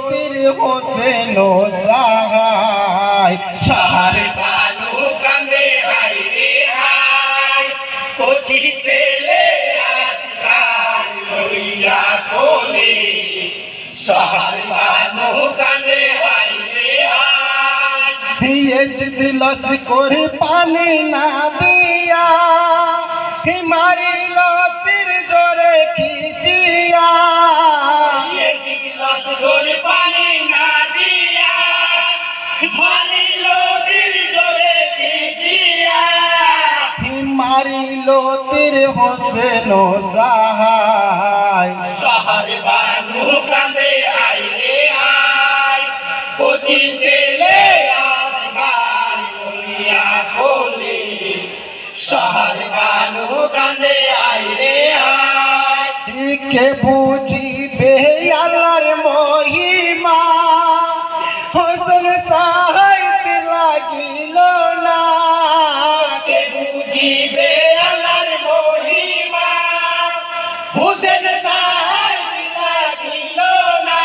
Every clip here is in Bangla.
তীর হোসেন সাহায় সাহার বানু কান্দে হাই রে হাই কচি ছেলে আসগার লইয়া কোলে সাহার বানু কান্দে হাই রে হাই দিলস করে পানি না দিয়া মারিল তীর জোরে খিচিয়া দিলস করে পানি না দিয়া মারিল তীর জোরে খিচিয়া মারিল তীর হোসেন সাহায় সাহার বানু কান্দে হাই রে হাই কচি ছেলে আসগার লইয়া কোলে সাহার বানু কান্দে হাই রে হাই কে বুঝিবে আল্লাহর মহিমা হোসেন সাহাইতে লাগিল না কে বুঝিবে আল্লাহর মহিমা হোসেন সাহাই লাগিল না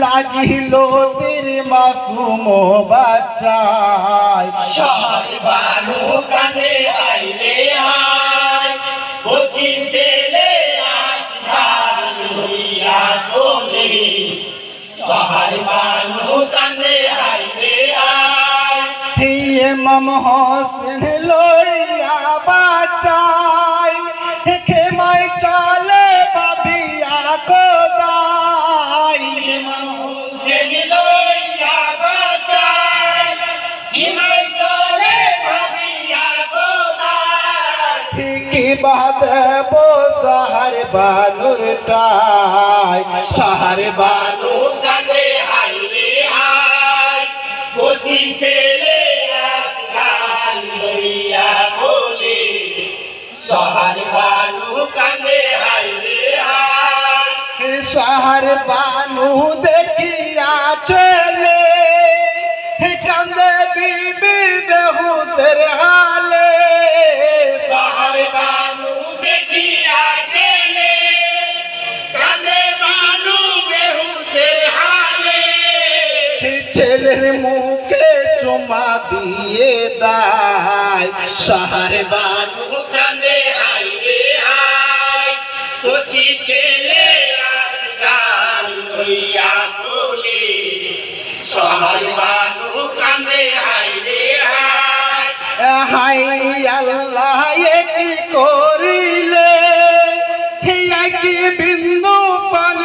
লাগিল তীর মাসুম বাচ্চায় সাহার বানু কান্দে হাই রে হাই কচি ছেলে আসগার লইয়া কোলে সাহার বানু কান্দে হাই রে হাই ইমাম হোসেন লইয়া বাচ্চায় খেমাই চলে বাবিয়া কোদাই হোসেন লইয়া বাঁচাই হিমাই তলে ভাবিয়া কোদাই কি বাদেব সাহার বানুর টাই সাহার বানু কান্দে হাই রে হাই কচি ছেলে আসগার লইয়া কোলে সাহার বানু কান্দে হাই রে হাই সাহার বানু দেখিয়া চলে কান্দে বিবি বেহুসের হালে সাহার বানু দেখিয়া ছেলে কান্দে বানু বেহুশের হালে ছেলের মুখে চুমা দিয়ে দায় সাহার বানু কান্দে হাই রে হাই কচি ছেলে আসগার লইয়া কোলে সাহার বানু কান্দে হাই রে হাই হাই আল্লাহ কি করিলে কি বিন্দু পানি